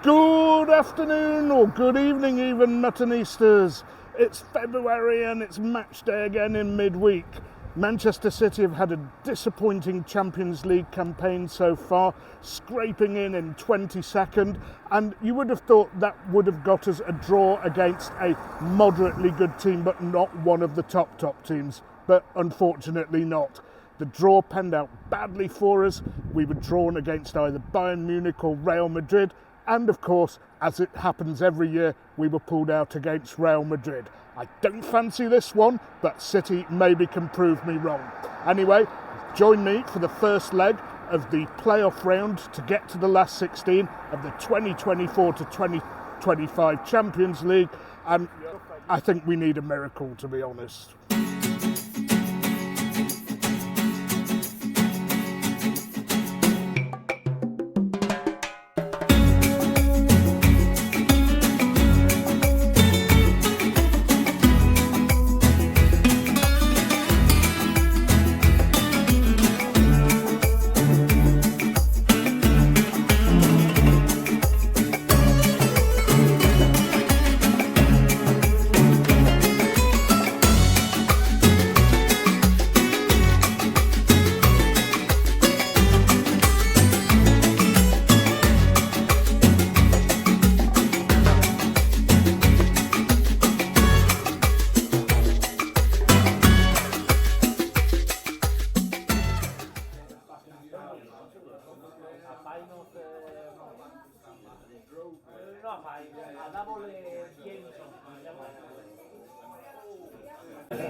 Good afternoon, or good evening even, Muttonistas. It's February and it's match day again in midweek. Manchester City have had a disappointing Champions League campaign so far, scraping in 22nd, and you would have thought that would have got us a draw against a moderately good team, but not one of the top teams. But unfortunately not. The draw panned out badly for us. We were drawn against either Bayern Munich or Real Madrid, and of course, as it happens every year, we were pulled out against Real Madrid. I don't fancy this one, but City maybe can prove me wrong. Anyway, join me for the first leg of the playoff round to get to the last 16 of the 2024 to 2025 Champions League, and I think we need a miracle, to be honest.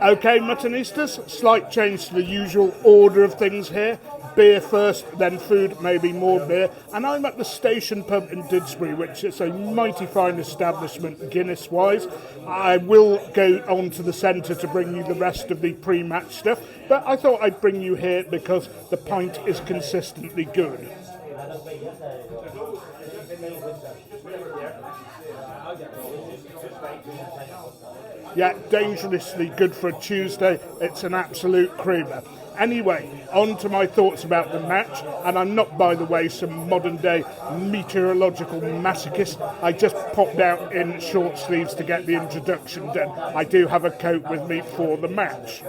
Okay, Muttonistas, slight change to the usual order of things here. Beer first, then food, maybe more beer. And I'm at the Station Pub in Didsbury, which is a mighty fine establishment, Guinness-wise. I will go on to the centre to bring you the rest of the pre-match stuff, but I thought I'd bring you here because the pint is consistently good. Yeah, dangerously good for a Tuesday. It's an absolute creamer. Anyway, on to my thoughts about the match, and I'm not, by the way, some modern-day meteorological masochist. I just popped out in short sleeves to get the introduction done. I do have a coat with me for the match.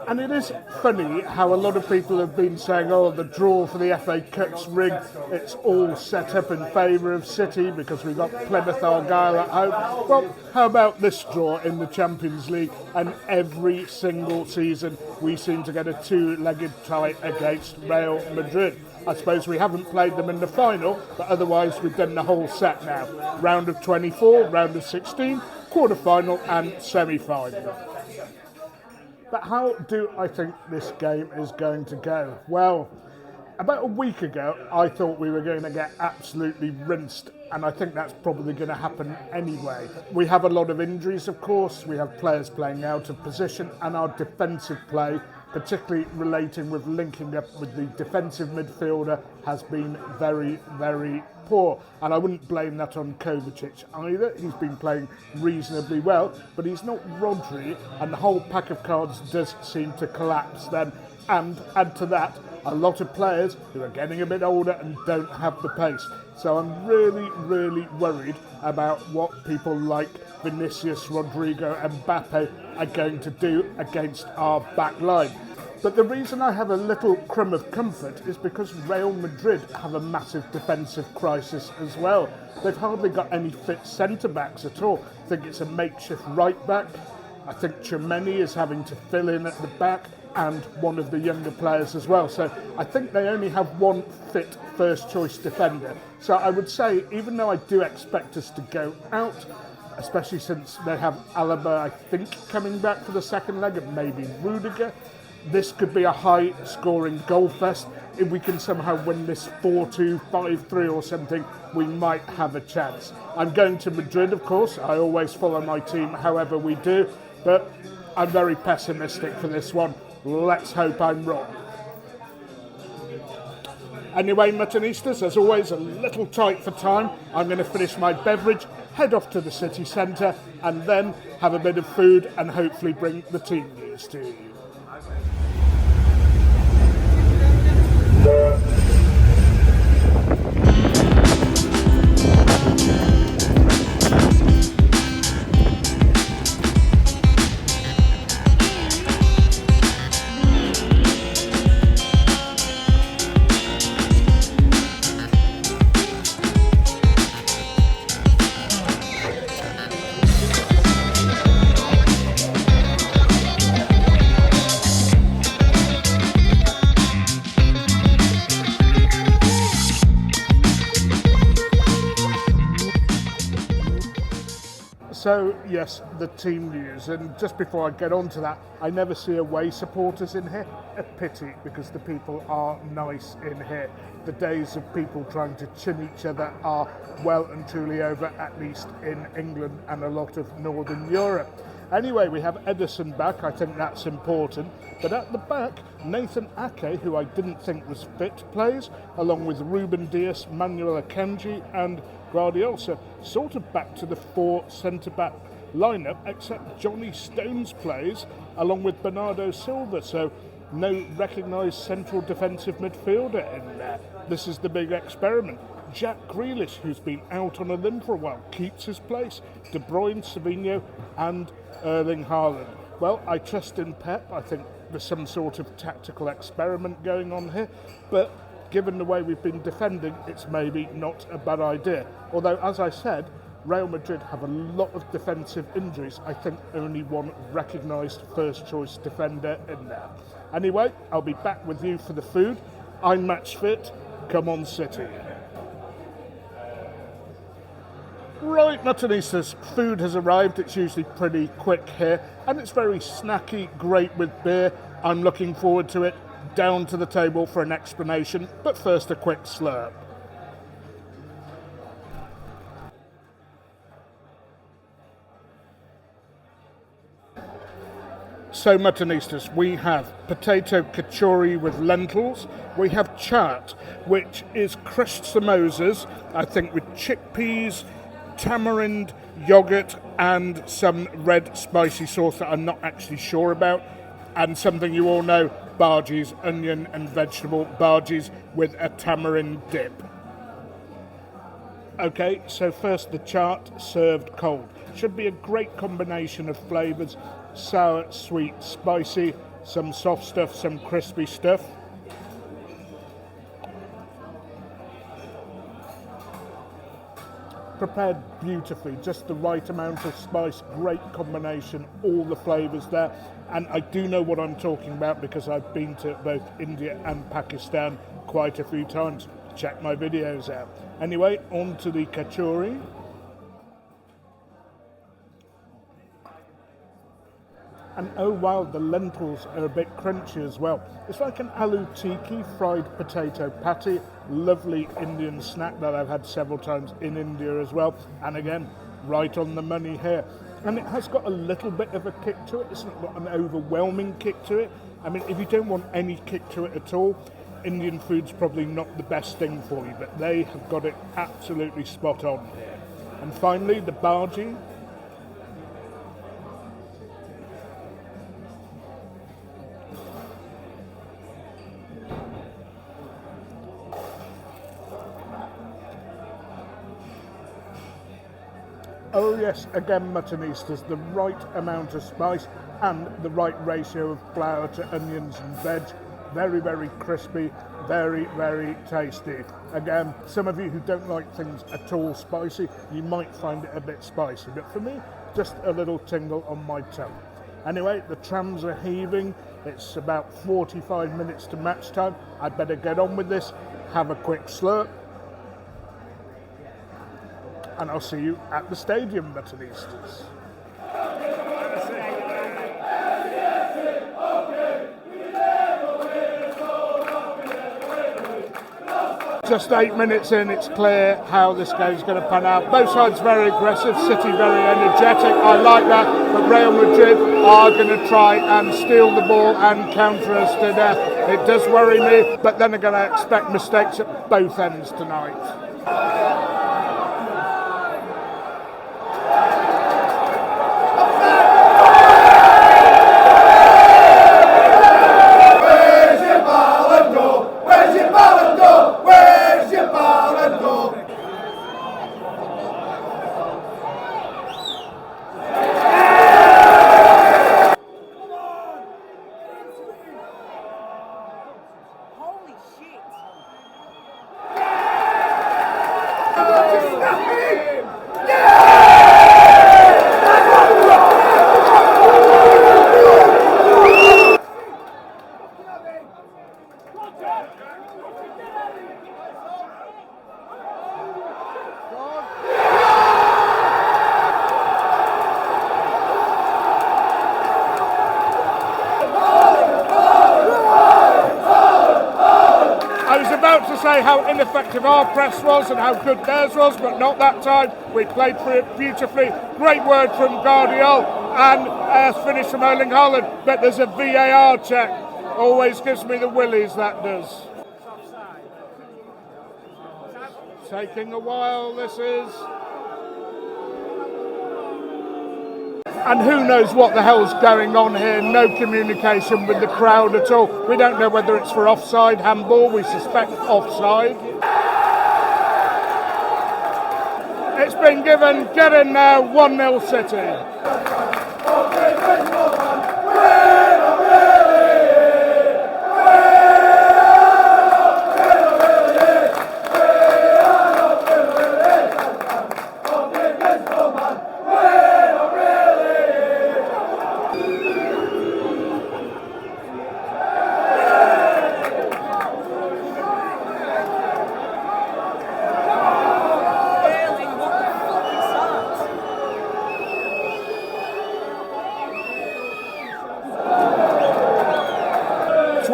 And it is funny how a lot of people have been saying, oh, the draw for the FA Cup's rigged, it's all set up in favour of City because we've got Plymouth Argyle at home. Well, how about this draw in the Champions League? And every single season we seem to get a two-legged tie against Real Madrid. I suppose we haven't played them in the final, but otherwise we've done the whole set now. Round of 24, round of 16, quarter-final and semi-final. But how do I think this game is going to go? Well, about a week ago, I thought we were going to get absolutely rinsed, and I think that's probably going to happen anyway. We have a lot of injuries, of course. We have players playing out of position, and our defensive play, particularly relating with linking up with the defensive midfielder, has been very, very poor. And I wouldn't blame that on Kovacic either. He's been playing reasonably well, but he's not Rodri, and the whole pack of cards does seem to collapse then. And add to that, a lot of players who are getting a bit older and don't have the pace. So I'm really, really worried about what people like Vinicius, Rodrigo and Mbappe are going to do against our back line. But the reason I have a little crumb of comfort is because Real Madrid have a massive defensive crisis as well. They've hardly got any fit centre-backs at all. I think it's a makeshift right-back. I think Tchouameni is having to fill in at the back, and one of the younger players as well. So I think they only have one fit first-choice defender. So I would say, even though I do expect us to go out, especially since they have Alaba, I think, coming back for the second leg, and maybe Rudiger, this could be a high-scoring goal fest. If we can somehow win this 4-2, 5-3 or something, we might have a chance. I'm going to Madrid, of course. I always follow my team however we do, but I'm very pessimistic for this one. Let's hope I'm wrong. Anyway, Muttonistas, as always, a little tight for time. I'm going to finish my beverage, head off to the city centre, and then have a bit of food and hopefully bring the team news to you. So, yes, the team news. And just before I get on to that, I never see away supporters in here. A pity, because the people are nice in here. The days of people trying to chin each other are well and truly over, at least in England and a lot of Northern Europe. Anyway, we have Edison back. I think that's important. But at the back, Nathan Ake, who I didn't think was fit, plays, along with Ruben Dias, Manuel Akanji and Guardiola. So sort of back to the 4 centre-back lineup, except Johnny Stones plays, along with Bernardo Silva. So no recognised central defensive midfielder in there. This is the big experiment. Jack Grealish, who's been out on a limb for a while, keeps his place. De Bruyne, Savinho and Erling Haaland. Well, I trust in Pep. I think there's some sort of tactical experiment going on here, but given the way we've been defending, it's maybe not a bad idea. Although, as I said, Real Madrid have a lot of defensive injuries. I think only one recognised first-choice defender in there. Anyway, I'll be back with you for the food. I'm match fit. Come on, City. Right, Muttonistas, food has arrived. It's usually pretty quick here, and it's very snacky, great with beer. I'm looking forward to it. Down to the table for an explanation, but first a quick slurp. So, Muttonistas, we have potato kachori with lentils. We have chaat, which is crushed samosas, I think with chickpeas, tamarind, yogurt and some red spicy sauce that I'm not actually sure about, and something you all know, bhajis, onion and vegetable bhajis with a tamarind dip. Okay, so first the chaat served cold. Should be a great combination of flavours: sour, sweet, spicy, some soft stuff, some crispy stuff. Prepared beautifully, just the right amount of spice, great combination, all the flavours there. And I do know what I'm talking about because I've been to both India and Pakistan quite a few times. Check my videos out. Anyway, on to the kachori. And oh wow, the lentils are a bit crunchy as well. It's like an aloo tikki fried potato patty. Lovely Indian snack that I've had several times in India as well. And again, right on the money here. And it has got a little bit of a kick to it. It's not got an overwhelming kick to it. I mean, if you don't want any kick to it at all, Indian food's probably not the best thing for you, but they have got it absolutely spot on here. And finally, the bhaji. Oh yes, again Muttonistas, the right amount of spice and the right ratio of flour to onions and veg. Very, very crispy, very, very tasty. Again, some of you who don't like things at all spicy, you might find it a bit spicy, but for me, just a little tingle on my tongue. Anyway, the trams are heaving. It's about 45 minutes to match time. I'd better get on with this, have a quick slurp, and I'll see you at the stadium, Muttonistas. Just 8 minutes in, it's clear how this game's going to pan out. Both sides very aggressive, City very energetic. I like that, but Real Madrid are going to try and steal the ball and counter us to death. It does worry me, but then again, I expect mistakes at both ends tonight. say how ineffective our press was and how good theirs was, but not that time. We played through it beautifully. Great word from Guardiola and a finish from Erling Haaland, but there's a VAR check. Always gives me the willies, that does. Taking a while, this is. And who knows what the hell's going on here. No communication with the crowd at all. We don't know whether it's for offside, handball. We suspect offside. It's been given. Get in there. 1-0 City.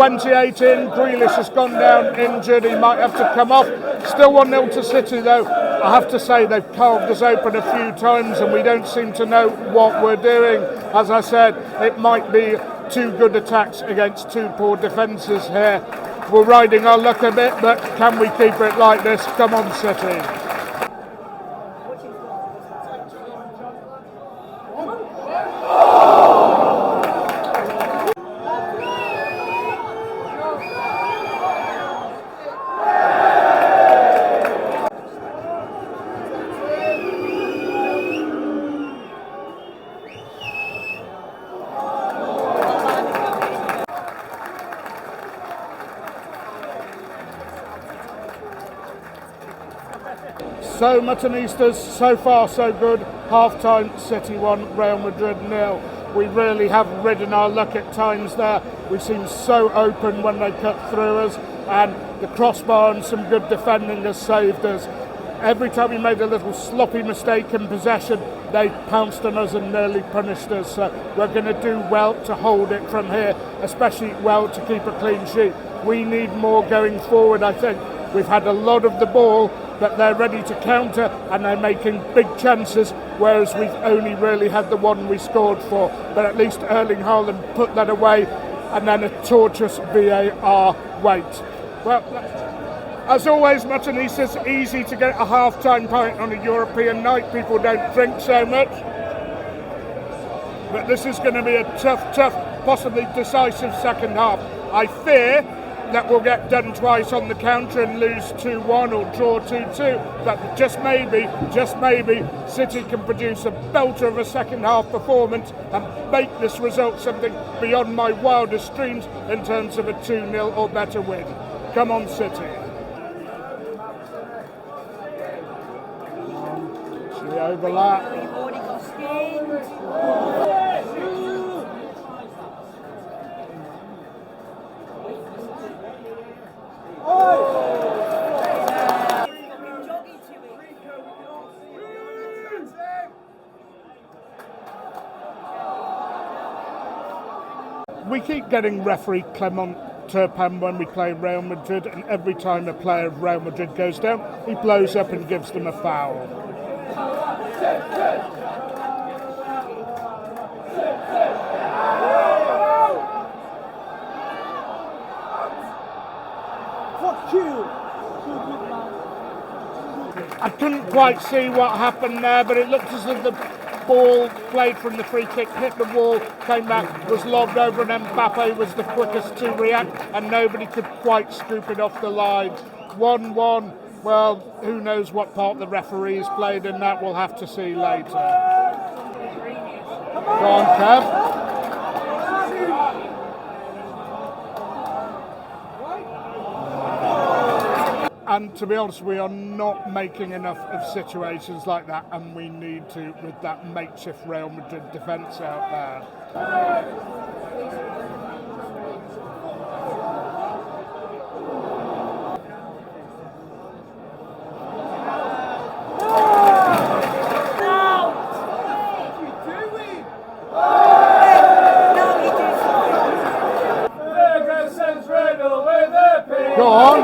2018, Grealish has gone down injured, he might have to come off. Still 1-0 to City though. I have to say they've carved us open a few times and we don't seem to know what we're doing. As I said, it might be two good attacks against two poor defences here. We're riding our luck a bit, but can we keep it like this? Come on City. So Muttonistas, so far so good. Half-time, City 1, Real Madrid 0. We really have ridden our luck at times there. We seem so open when they cut through us, and the crossbar and some good defending has saved us. Every time we made a little sloppy mistake in possession, they pounced on us and nearly punished us. So we're going to do well to hold it from here, especially well to keep a clean sheet. We need more going forward, I think. We've had a lot of the ball, but they're ready to counter and they're making big chances, whereas we've only really had the one we scored for. But at least Erling Haaland put that away, and then a torturous VAR wait. Well, as always, Muttonistas, easy to get a half-time pint on a European night. People don't drink so much. But this is going to be a tough, possibly decisive second half. I fear that we'll get done twice on the counter and lose 2-1 or draw 2-2. But just maybe, City can produce a belter of a second half performance and make this result something beyond my wildest dreams in terms of a 2-0 or better win. Come on, City. See the overlap. We keep getting referee Clement Turpin when we play Real Madrid, and every time a player of Real Madrid goes down, he blows up and gives them a foul. I couldn't quite see what happened there, but it looked as if the ball played from the free kick, hit the wall, came back, was lobbed over, and Mbappe was the quickest to react, and nobody could quite scoop it off the line. 1-1, well, who knows what part the referees played in that, we'll have to see later. Go on, Kev. And to be honest, we are not making enough of situations like that, and we need to with that makeshift Real Madrid defence out there. Go on.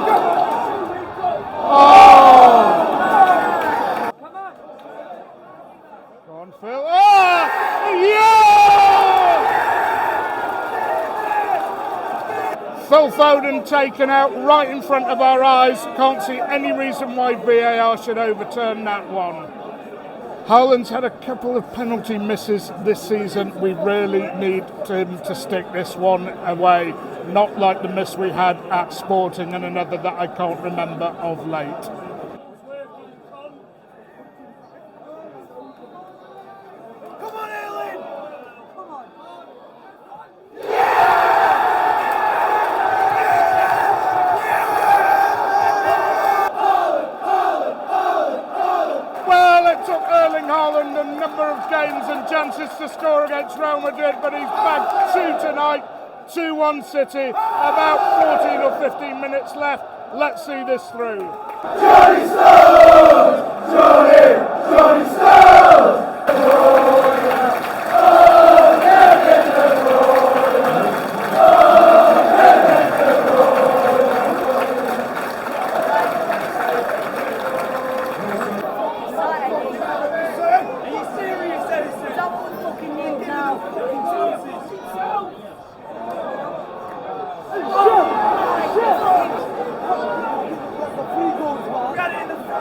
Phil Foden taken out right in front of our eyes. Can't see any reason why VAR should overturn that one. Haaland's had a couple of penalty misses this season. We really need him to stick this one away. Not like the miss we had at Sporting and another that I can't remember of late. Haaland a number of games and chances to score against Real Madrid, but he's bagged two tonight, 2-1 City, about 14 or 15 minutes left. Let's see this through. Johnny Stones! Johnny Stones!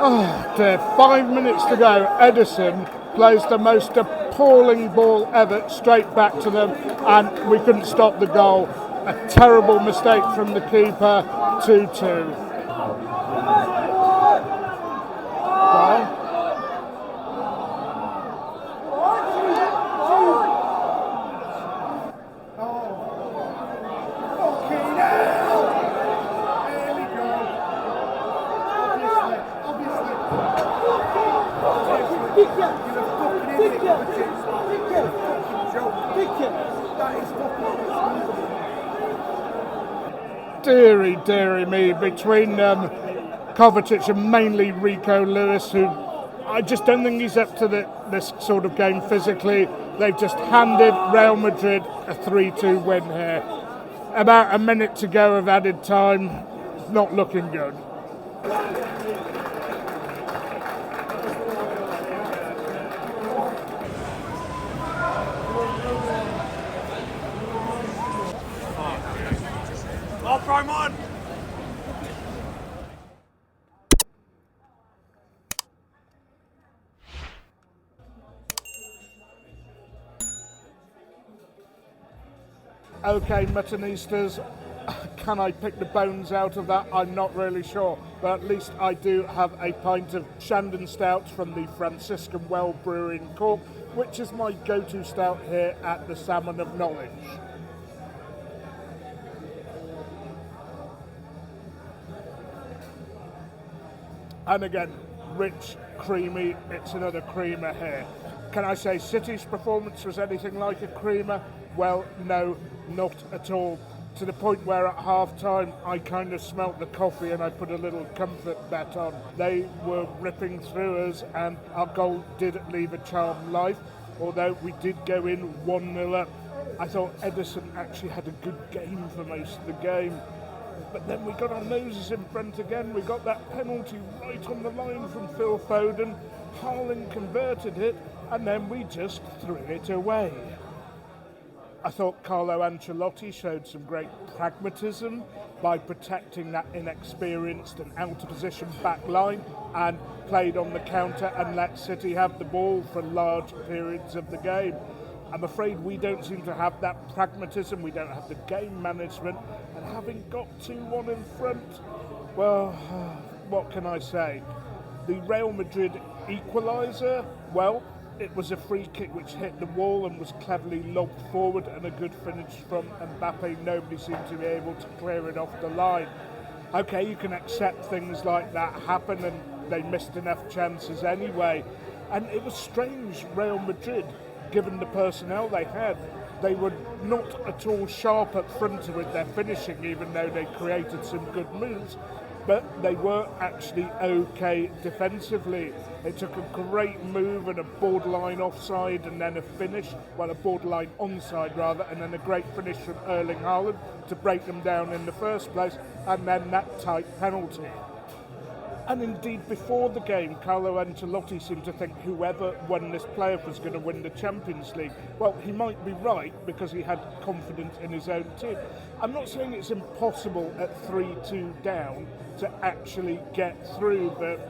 Oh dear, 5 minutes to go. Edison plays the most appalling ball ever straight back to them, and we couldn't stop the goal. A terrible mistake from the keeper, 2-2. Deary me, between Kovacic and mainly Rico Lewis, who I just don't think he's up to this sort of game physically. They've just handed Real Madrid a 3-2 win here. About a minute to go of added time, not looking good. Primemutton! Okay, Muttonistas, can I pick the bones out of that? I'm not really sure, but at least I do have a pint of Shandon Stout from the Franciscan Well Brewery in Cork, which is my go-to stout here at the Salmon of Knowledge. And again, rich, creamy, it's another creamer here. Can I say City's performance was anything like a creamer? Well, no, not at all. To the point where at half-time I kind of smelt the coffee and I put a little comfort bet on. They were ripping through us and our goal did leave a charmed life, although we did go in 1-0 up. I thought Edison actually had a good game for most of the game. But then we got our noses in front again. We got that penalty right on the line from Phil Foden. Haaland converted it, and then we just threw it away. I thought Carlo Ancelotti showed some great pragmatism by protecting that inexperienced and out-of-position back line and played on the counter and let City have the ball for large periods of the game. I'm afraid we don't seem to have that pragmatism, we don't have the game management, and having got 2-1 in front, well, what can I say? The Real Madrid equaliser, well, it was a free kick which hit the wall and was cleverly lobbed forward, and a good finish from Mbappe. Nobody seemed to be able to clear it off the line. Okay, you can accept things like that happen, and they missed enough chances anyway. And it was strange, Real Madrid, given the personnel they had, they were not at all sharp up front with their finishing, even though they created some good moves, but they were actually okay defensively. They took a great move and a borderline offside and then a finish, well, a borderline onside rather, and then a great finish from Erling Haaland to break them down in the first place, and then that tight penalty. And indeed, before the game, Carlo Ancelotti seemed to think whoever won this playoff was going to win the Champions League. Well, he might be right because he had confidence in his own team. I'm not saying it's impossible at 3-2 down to actually get through, but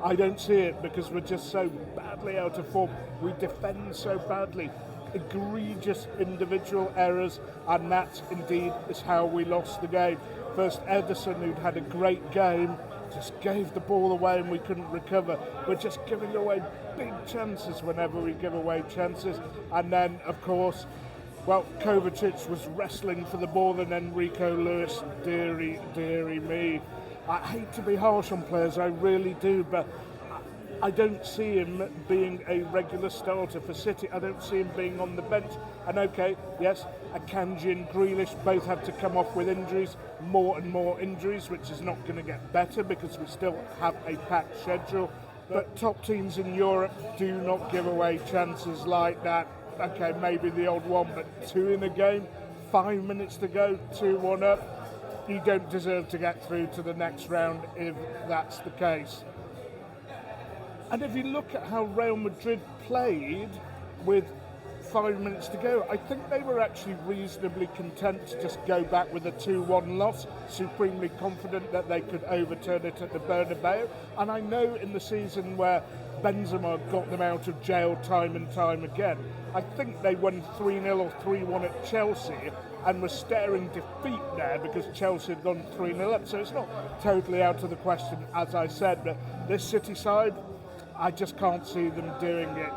I don't see it because we're just so badly out of form. We defend so badly. Egregious individual errors, and that indeed is how we lost the game. First, Ederson, who'd had a great game, just gave the ball away and we couldn't recover. We're just giving away big chances whenever we give away chances. And then, of course, well, Kovacic was wrestling for the ball and Enrico Lewis, dearie me. I hate to be harsh on players, I really do, but I don't see him being a regular starter for City. I don't see him being on the bench. And okay, yes, Akanji and Grealish both have to come off with injuries, more and more injuries, which is not going to get better because we still have a packed schedule. But top teams in Europe do not give away chances like that. Okay, maybe the odd one, but 2 in a game, 5 minutes to go, 2-1 up. You don't deserve to get through to the next round if that's the case. And if you look at how Real Madrid played with 5 minutes to go, I think they were actually reasonably content to just go back with a 2-1 loss, supremely confident that they could overturn it at the Bernabeu. And I know in the season where Benzema got them out of jail time and time again, I think they won 3-0 or 3-1 at Chelsea and were staring defeat there because Chelsea had gone 3-0 up. So it's not totally out of the question, as I said, but this City side, I just can't see them doing it.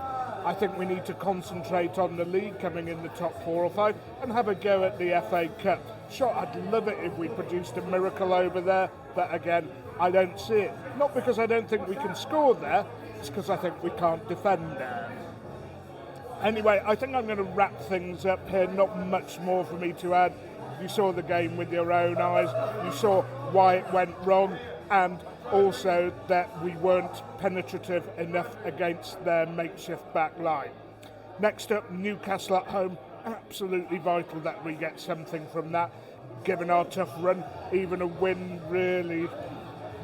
I think we need to concentrate on the league, coming in the top 4 or 5, and have a go at the FA Cup. Sure, I'd love it if we produced a miracle over there, but again, I don't see it. Not because I don't think we can score there, it's because I think we can't defend there. Anyway, I think I'm going to wrap things up here. Not much more for me to add. You saw the game with your own eyes. You saw why it went wrong, and also that we weren't penetrative enough against their makeshift back line. Next up, Newcastle at home. Absolutely vital that we get something from that. Given our tough run, even a win really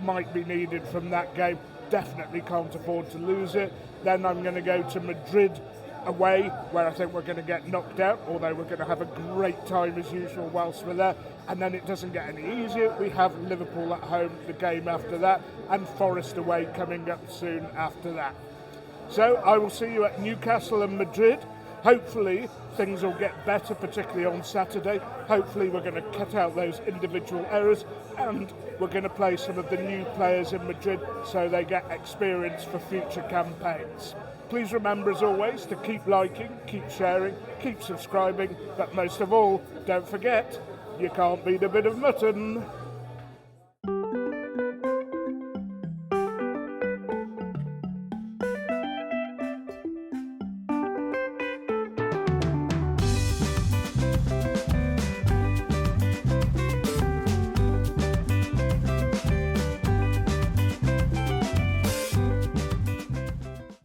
might be needed from that game. Definitely can't afford to lose it. Then I'm going to go to Madrid away, where I think we're going to get knocked out, although we're going to have a great time as usual whilst we're there. And then it doesn't get any easier. We have Liverpool at home the game after that, and Forest away coming up soon after that. So I will see you at Newcastle and Madrid. Hopefully things will get better, particularly on Saturday. Hopefully we're going to cut out those individual errors, and we're going to play some of the new players in Madrid so they get experience for future campaigns. Please remember, as always, to keep liking, keep sharing, keep subscribing, but most of all, don't forget, you can't beat a bit of mutton.